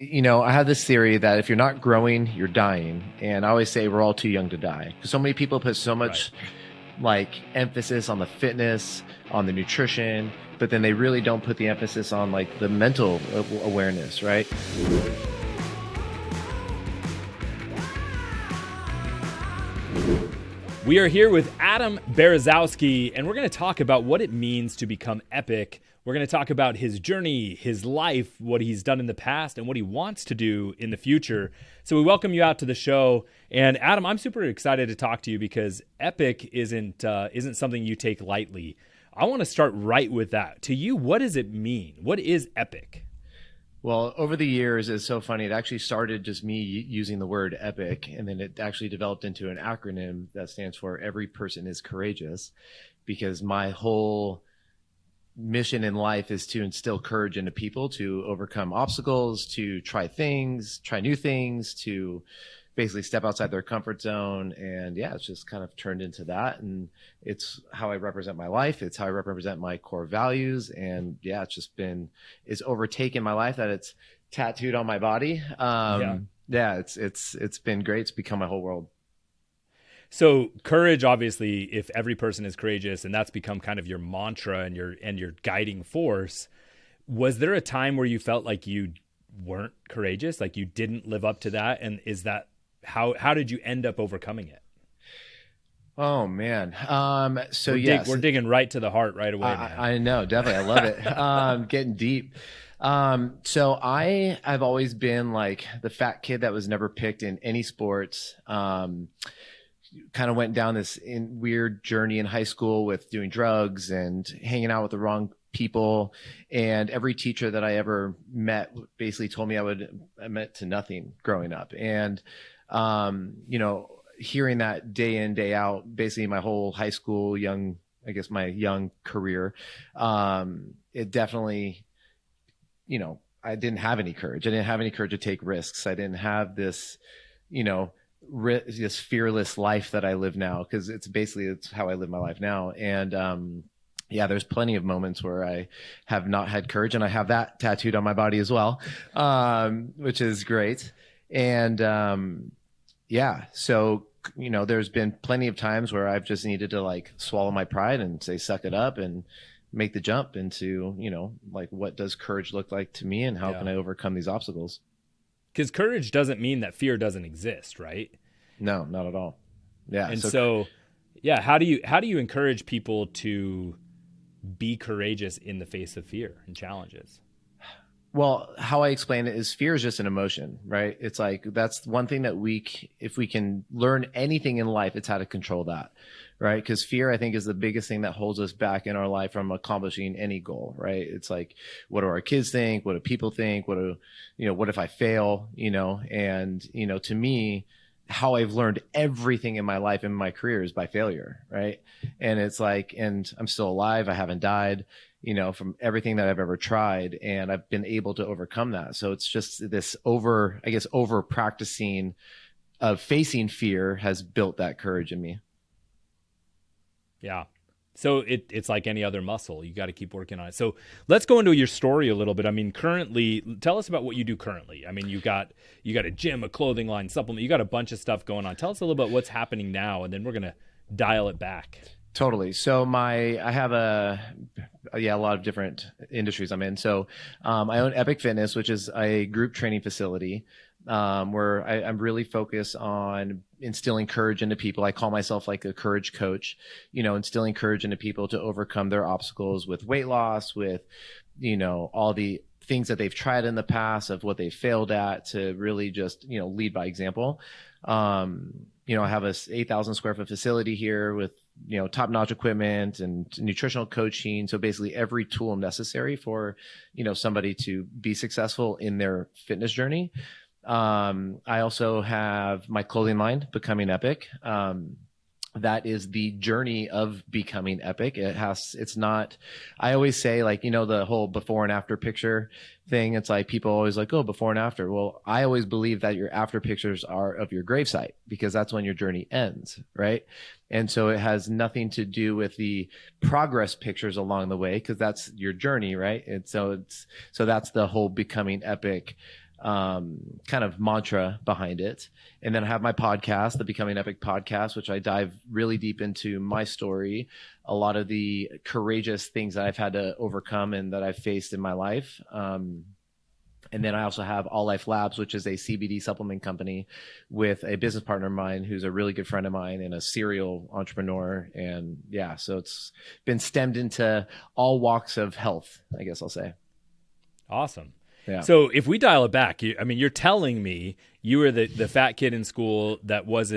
I have this theory that if you're not growing, you're dying. And I always say we're all too young to die. Because so many people put so Right. much like emphasis on the fitness, on the nutrition, but then they really don't put the emphasis on like the mental awareness, right? We are here with Adam Berezowski, and we're going to talk about what it means to become epic. We're going to talk about his journey, his life, what he's done in the past, and what he wants to do in the future. So we welcome you out to the show. And Adam, I'm super excited to talk to you because epic isn't something you take lightly. I want to start right with that. To you, what does it mean? What is epic? Well, over the years, it's so funny. It actually started just me using the word epic, and then it actually developed into an acronym that stands for Every Person is Courageous, because my whole mission in life is to instill courage into people to overcome obstacles, to try things, try new things, to basically step outside their comfort zone. And yeah, it's just kind of turned into that. And it's how I represent my life. It's how I represent my core values. And yeah, it's overtaken my life that it's tattooed on my body. Yeah. Yeah, it's been great. It's become my whole world. So courage, obviously, if every person is courageous, and that's become kind of your mantra and your guiding force. Was there a time where you felt like you weren't courageous, like you didn't live up to that? And is that how did you end up overcoming it? Oh man. So We're digging right to the heart right away, man. I know, definitely. I love it. Getting deep. So I've always been like the fat kid that was never picked in any sports. Kind of went down this weird journey in high school with doing drugs and hanging out with the wrong people. And every teacher that I ever met basically told me I meant to nothing growing up. And, hearing that day in, day out, basically my whole high school, my young career, it definitely, I didn't have any courage. I didn't have any courage to take risks. I didn't have this, this fearless life that I live now, because it's how I live my life now. And yeah, there's plenty of moments where I have not had courage, and I have that tattooed on my body as well, which is great. And yeah, so there's been plenty of times where I've just needed to like swallow my pride and say, suck it up and make the jump into, like, what does courage look like to me, and how can I overcome these obstacles? Because courage doesn't mean that fear doesn't exist, right? No, not at all. Yeah. And so yeah, how do you encourage people to be courageous in the face of fear and challenges? Well, how I explain it is fear is just an emotion, right? It's like, that's one thing that if we can learn anything in life, it's how to control that, right? Because fear, I think, is the biggest thing that holds us back in our life from accomplishing any goal, right? It's like, what do our kids think? What do people think? What if I fail? And, to me, how I've learned everything in my life and my career is by failure, right? And it's like, and I'm still alive. I haven't died, from everything that I've ever tried, and I've been able to overcome that. So it's just this over practicing of facing fear has built that courage in me. Yeah. So it's like any other muscle. You got to keep working on it. So let's go into your story a little bit. I mean, currently, tell us about what you do currently. I mean, you got a gym, a clothing line, supplement. You got a bunch of stuff going on. Tell us a little bit what's happening now, and then we're going to dial it back. Totally. So I have a lot of different industries I'm in. So I own Epic Fitness, which is a group training facility, where I'm really focused on instilling courage into people. I call myself like a courage coach, instilling courage into people to overcome their obstacles with weight loss, with, all the things that they've tried in the past, of what they failed at, to really just, lead by example. I have a 8,000 square foot facility here with, top-notch equipment and nutritional coaching. So basically every tool necessary for, somebody to be successful in their fitness journey. I also have my clothing line, Becoming Epic. That is the journey of becoming epic. It's not, I always say, like, the whole before and after picture thing. It's like, people always like, oh, before and after. Well, I always believe that your after pictures are of your gravesite, because that's when your journey ends, right? And so it has nothing to do with the progress pictures along the way, because that's your journey, right? And so that's the whole becoming epic kind of mantra behind it. And then I have my podcast, the Becoming Epic podcast, which I dive really deep into my story, a lot of the courageous things that I've had to overcome and that I've faced in my life. And then I also have All Life Labs, which is a CBD supplement company with a business partner of mine who's a really good friend of mine and a serial entrepreneur. And yeah, so it's been stemmed into all walks of health, I guess I'll say. Awesome. Yeah. So if we dial it back, you're telling me you were the fat kid in school that was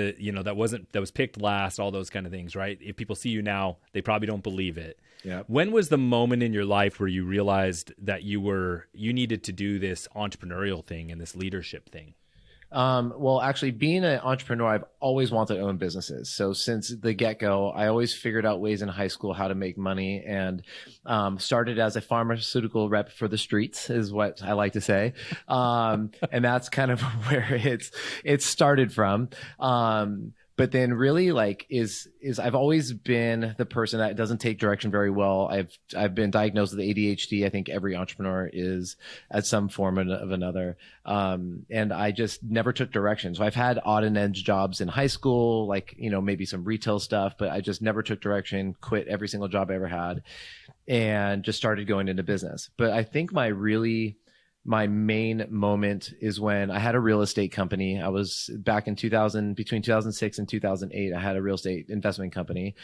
picked last, all those kind of things, right? If people see you now, they probably don't believe it. Yeah. When was the moment in your life where you realized that you needed to do this entrepreneurial thing and this leadership thing? Well, actually, being an entrepreneur, I've always wanted to own businesses. So since the get-go, I always figured out ways in high school how to make money, and started as a pharmaceutical rep for the streets, is what I like to say. And that's kind of where it's started from. But then really I've always been the person that doesn't take direction very well. I've been diagnosed with ADHD. I think every entrepreneur is at some form of another. And I just never took direction. So I've had odd and end jobs in high school, maybe some retail stuff, but I just never took direction, quit every single job I ever had, and just started going into business. But I think my main moment is when I had a real estate company. I was back in between 2006 and 2008, I had a real estate investment company.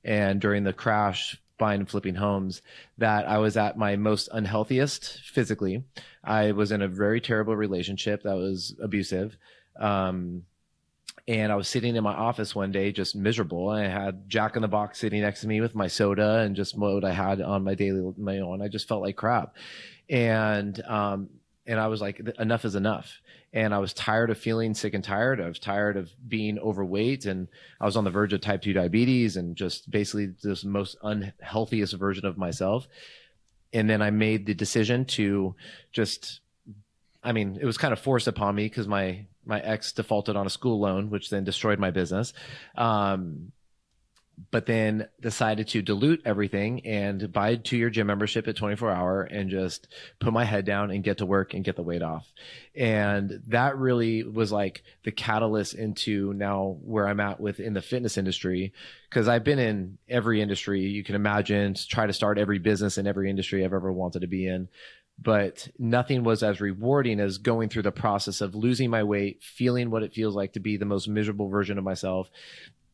And during the crash, buying and flipping homes, that I was at my most unhealthiest physically. I was in a very terrible relationship that was abusive. And I was sitting in my office one day, just miserable. And I had Jack in the Box sitting next to me with my soda and just what I had on my own. I just felt like crap. And I was like, enough is enough. And I was tired of feeling sick and tired. I was tired of being overweight, and I was on the verge of type 2 diabetes and just basically this most unhealthiest version of myself. And then I made the decision to it was kind of forced upon me because my ex defaulted on a school loan, which then destroyed my business. But then decided to dilute everything and buy a 2-year gym membership at 24-hour and just put my head down and get to work and get the weight off. And that really was like the catalyst into now where I'm at within the fitness industry, because I've been in every industry you can imagine, try to start every business in every industry I've ever wanted to be in. But nothing was as rewarding as going through the process of losing my weight, feeling what it feels like to be the most miserable version of myself.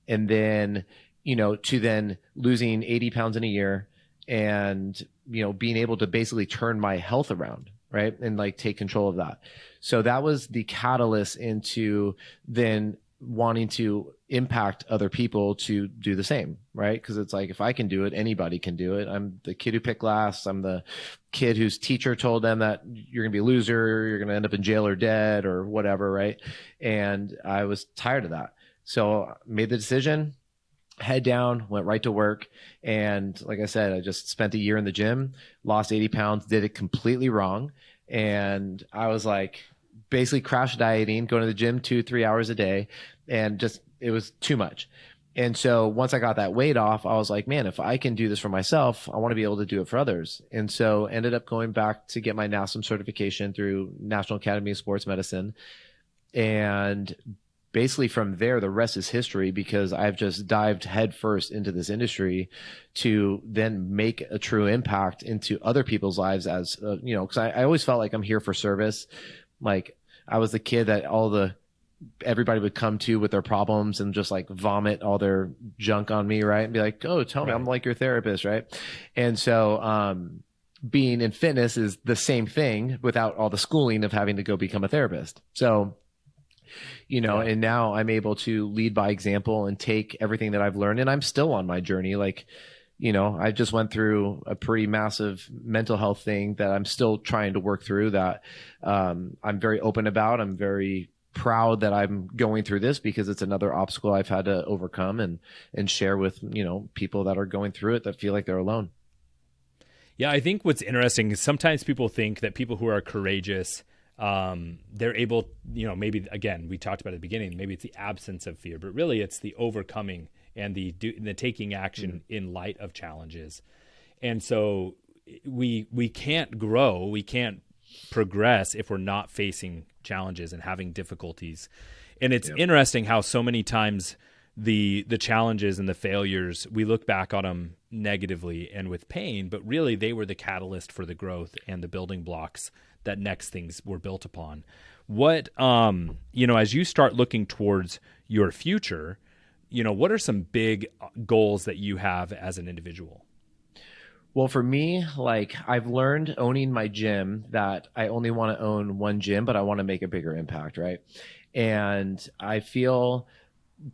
And then to then losing 80 pounds in a year and, being able to basically turn my health around, right? And take control of that. So that was the catalyst into then wanting to impact other people to do the same, right? Because it's like, if I can do it, anybody can do it. I'm the kid who picked last. I'm the kid whose teacher told them that you're going to be a loser, you're going to end up in jail or dead or whatever, right? And I was tired of that. So I made the decision, head down, went right to work. And like I said, I just spent a year in the gym, lost 80 pounds, did it completely wrong. And I was basically crash dieting, going to the gym 2-3 hours a day. And it was too much. And so once I got that weight off, I was like, man, if I can do this for myself, I want to be able to do it for others. And so ended up going back to get my NASM certification through National Academy of Sports Medicine. And basically from there, the rest is history, because I've just dived headfirst into this industry to then make a true impact into other people's lives as, because I always felt like I'm here for service. Like I was the kid that everybody would come to with their problems and just vomit all their junk on me, right? And be like, oh, tell me, I'm like your therapist, right? And so being in fitness is the same thing without all the schooling of having to go become a therapist. So and now I'm able to lead by example and take everything that I've learned, and I'm still on my journey. I just went through a pretty massive mental health thing that I'm still trying to work through, that I'm very open about. I'm very proud that I'm going through this, because it's another obstacle I've had to overcome and share with, people that are going through it that feel like they're alone. Yeah, I think what's interesting is sometimes people think that people who are courageous, they're able, maybe, again, we talked about at the beginning, maybe it's the absence of fear, but really it's the overcoming and the taking action in light of challenges. And so we can't grow, we can't progress if we're not facing challenges and having difficulties. And it's Yep. interesting how so many times the challenges and the failures, we look back on them negatively and with pain, but really they were the catalyst for the growth and the building blocks that next things were built upon. What, as you start looking towards your future, what are some big goals that you have as an individual? Well, for me, like I've learned owning my gym that I only want to own one gym, but I want to make a bigger impact, right? And I feel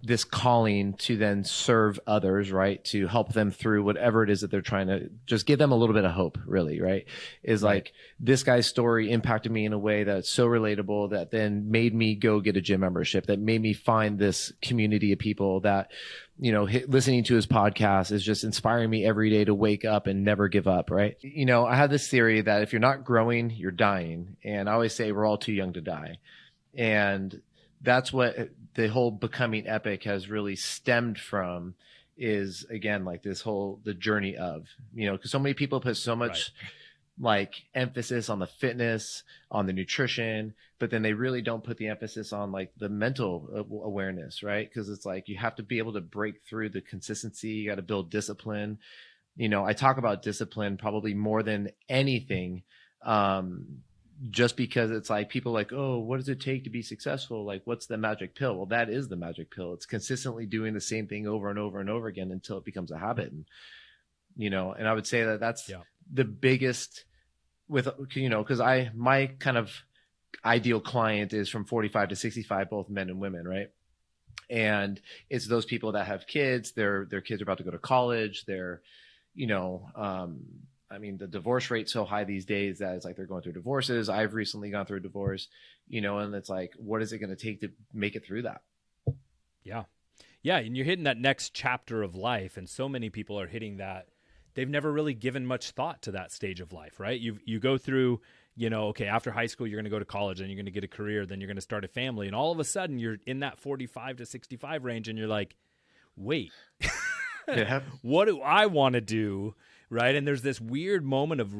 this calling to then serve others, right? To help them through whatever it is that they're trying to just give them a little bit of hope, really, right? Is Right. like this guy's story impacted me in a way that's so relatable that then made me go get a gym membership, that made me find this community of people that, listening to his podcast is just inspiring me every day to wake up and never give up, right? I have this theory that if you're not growing, you're dying. And I always say we're all too young to die. And that's what the whole becoming epic has really stemmed from, is again like the journey of, because so many people put so much like emphasis on the fitness, on the nutrition, but then they really don't put the emphasis on like the mental awareness, right? Because it's like you have to be able to break through the consistency. You got to build discipline. I talk about discipline probably more than anything, just because it's like people like, oh, what does it take to be successful? Like, what's the magic pill? Well, that is the magic pill. It's consistently doing the same thing over and over and over again until it becomes a habit. And, and I would say that that's the biggest because my kind of ideal client is from 45 to 65, both men and women, right? And it's those people that have kids, their kids are about to go to college. They're, the divorce rate's so high these days that it's like they're going through divorces. I've recently gone through a divorce, and it's like, what is it going to take to make it through that? Yeah. Yeah. And you're hitting that next chapter of life. And so many people are hitting that. They've never really given much thought to that stage of life, right? You go through, okay, after high school, you're going to go to college, then you're going to get a career, then you're going to start a family. And all of a sudden you're in that 45 to 65 range and you're like, wait, what do I want to do? Right. And there's this weird moment of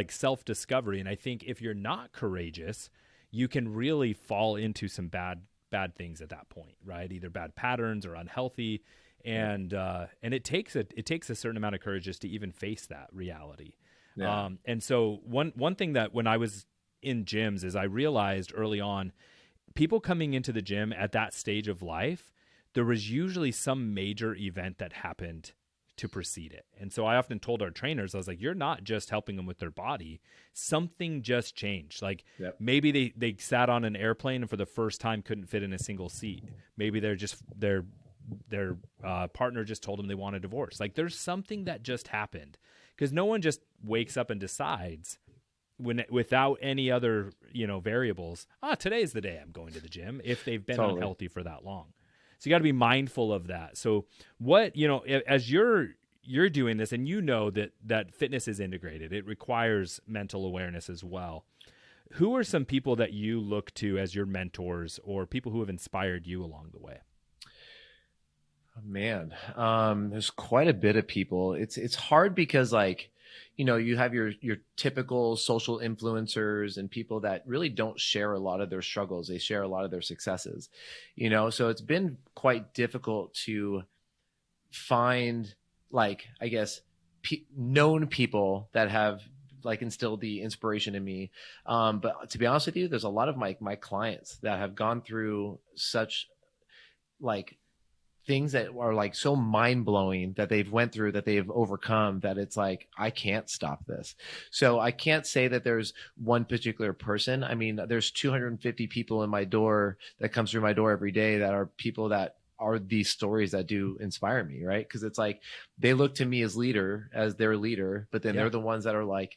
self-discovery. And I think if you're not courageous, you can really fall into some bad things at that point, right? Either bad patterns or unhealthy. And it takes a certain amount of courage just to even face that reality. Yeah. And so one thing that when I was in gyms is I realized early on, people coming into the gym at that stage of life, there was usually some major event that happened to precede it. And so I often told our trainers, I was like, you're not just helping them with their body. Something just changed. Like maybe they sat on an airplane and for the first time couldn't fit in a single seat. Maybe their partner just told them they want a divorce. Like there's something that just happened, because no one just wakes up and decides without any other, variables. Today's the day I'm going to the gym, if they've been unhealthy for that long. So you got to be mindful of that. So what, as you're doing this and that fitness is integrated, it requires mental awareness as well. Who are some people that you look to as your mentors or people who have inspired you along the way? Man, there's quite a bit of people. It's hard because you have your typical social influencers and people that really don't share a lot of their struggles. They share a lot of their successes, so it's been quite difficult to find known people that have instilled the inspiration in me. But to be honest with you, there's a lot of my clients that have gone through such things that are so mind-blowing that they've went through, that they've overcome, that it's like, I can't stop this. So I can't say that there's one particular person. I mean, there's 250 people in my door that comes through my door every day that are people that are these stories that do inspire me, right? Because it's like they look to me as their leader, but then they're the ones that are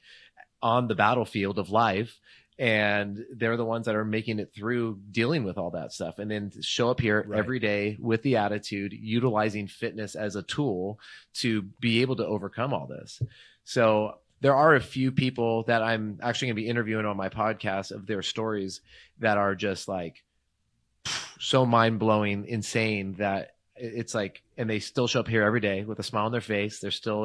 on the battlefield of life. And they're the ones that are making it through dealing with all that stuff, and then show up here every day with the attitude, utilizing fitness as a tool to be able to overcome all this. So there are a few people that I'm actually going to be interviewing on my podcast of their stories that are just so mind blowing, insane, that it's like, and they still show up here every day with a smile on their face. They're still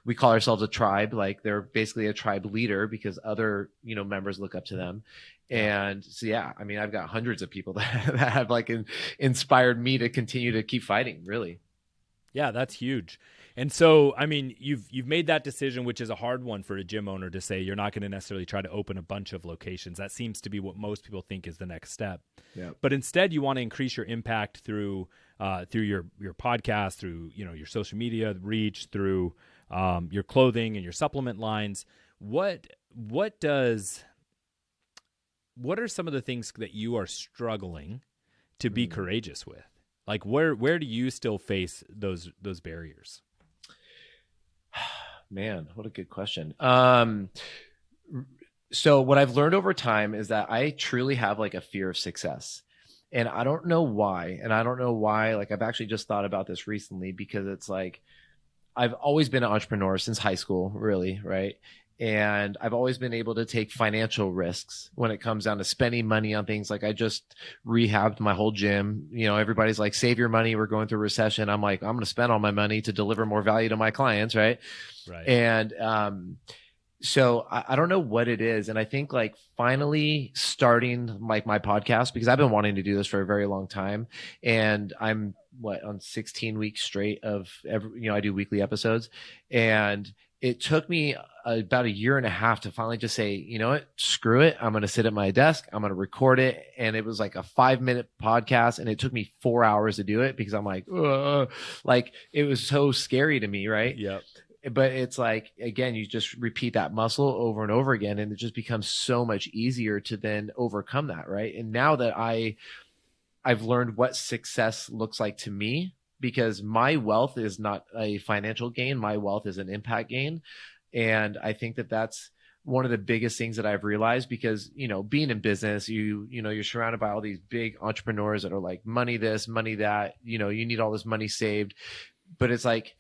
we call ourselves a tribe. Like they're basically a tribe leader because other, members look up to them. Yeah. And so, yeah, I mean, I've got hundreds of people that have like inspired me to continue to keep fighting, really. Yeah, that's huge. And so, I mean, you've made that decision, which is a hard one for a gym owner to say. You're not going to necessarily try to open a bunch of locations. That seems to be what most people think is the next step. Yeah. But instead, you want to increase your impact through your podcast, through your social media reach, through your clothing and your supplement lines. What are some of the things that you are struggling to be courageous with? Like where do you still face those barriers? Man, what a good question. So what I've learned over time is that I truly have like a fear of success. And I don't know why. Like I've actually just thought about this recently because it's like I've always been an entrepreneur since high school, really, right? And I've always been able to take financial risks when it comes down to spending money on things. Like I just rehabbed my whole gym. Everybody's like, save your money. We're going through a recession. I'm like, I'm going to spend all my money to deliver more value to my clients. Right. Right. And, so I don't know what it is. And I think like finally starting like my podcast, because I've been wanting to do this for a very long time. And I'm on 16 weeks straight of I do weekly episodes. And it took me about a year and a half to finally just say, you know what, screw it. I'm going to sit at my desk. I'm going to record it. And it was like a 5-minute podcast. And it took me 4 hours to do it because I'm like, ugh. Like it was so scary to me. Right. Yep. But it's like, again, you just repeat that muscle over and over again, and it just becomes so much easier to then overcome that. Right. And now that I've learned what success looks like to me, because my wealth is not a financial gain. My wealth is an impact gain. And I think that that's one of the biggest things that I've realized because, being in business, you're surrounded by all these big entrepreneurs that are like money this, money that, you need all this money saved. But it's like,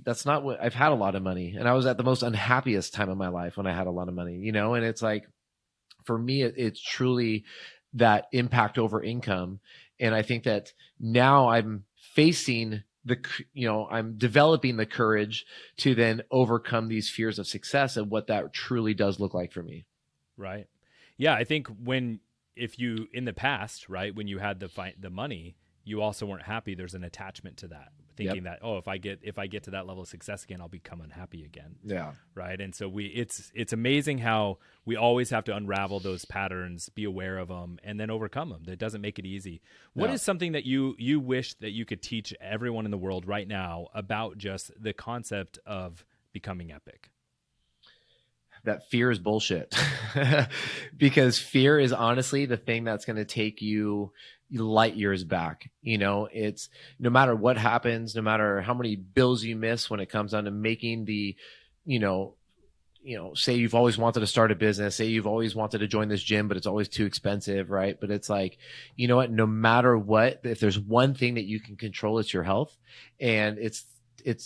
that's not what I've had. A lot of money. And I was at the most unhappiest time of my life when I had a lot of money, and it's like, for me, it's truly that impact over income. And I think that now I'm facing I'm developing the courage to then overcome these fears of success and what that truly does look like for me. Right. Yeah. I think if you, in the past, right, when you had the money, you also weren't happy. There's an attachment to that, thinking that, if I get to that level of success again, I'll become unhappy again. Yeah. Right. And so it's amazing how we always have to unravel those patterns, be aware of them, and then overcome them. That doesn't make it easy. What is something that you wish that you could teach everyone in the world right now about just the concept of becoming epic? That fear is bullshit. Because fear is honestly the thing that's going to take you light years back. It's no matter what happens, no matter how many bills you miss when it comes down to making the, say you've always wanted to start a business, say you've always wanted to join this gym, but it's always too expensive, right? But it's like, you know what, no matter what, if there's one thing that you can control, it's your health. And it's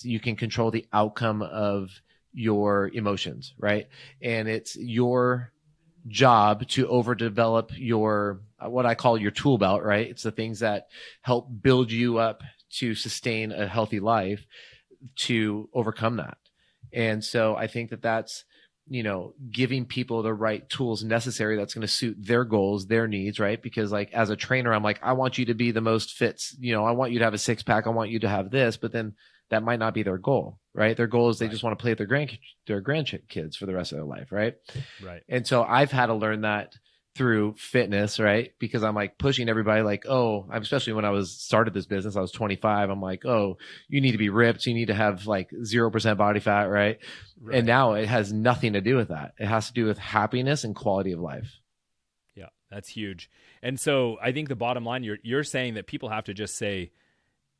you can control the outcome of your emotions, right? And it's your job to overdevelop your, what I call your tool belt, right? It's the things that help build you up to sustain a healthy life to overcome that. And so I think that that's, giving people the right tools necessary that's going to suit their goals, their needs, right? Because like as a trainer, I'm like, I want you to be the most fit, I want you to have a 6-pack. I want you to have this, but then that might not be their goal, right? Their goal is they just want to play with their grandkids for the rest of their life, right? Right. And so I've had to learn that through fitness, right? Because I'm like pushing everybody like, especially when I started this business, I was 25. I'm like, you need to be ripped. You need to have like 0% body fat, right? And now it has nothing to do with that. It has to do with happiness and quality of life. Yeah, that's huge. And so I think the bottom line, you're saying that people have to just say,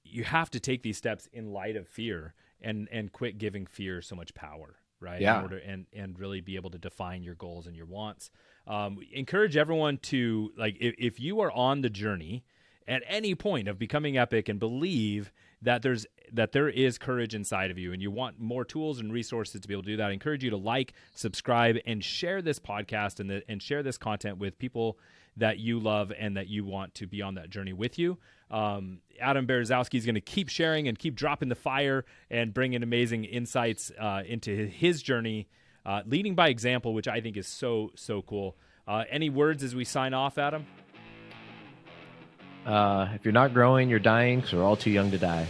you have to take these steps in light of fear and quit giving fear so much power, right? Yeah. In order and really be able to define your goals and your wants. Encourage everyone to, like, if you are on the journey at any point of becoming epic and believe that there is courage inside of you and you want more tools and resources to be able to do that, I encourage you to like, subscribe, and share this podcast and share this content with people that you love and that you want to be on that journey with you. Adam Berezowski is going to keep sharing and keep dropping the fire and bringing amazing insights into his journey, leading by example, which I think is so cool. Any words as we sign off, Adam? If you're not growing, you're dying, because we're all too young to die.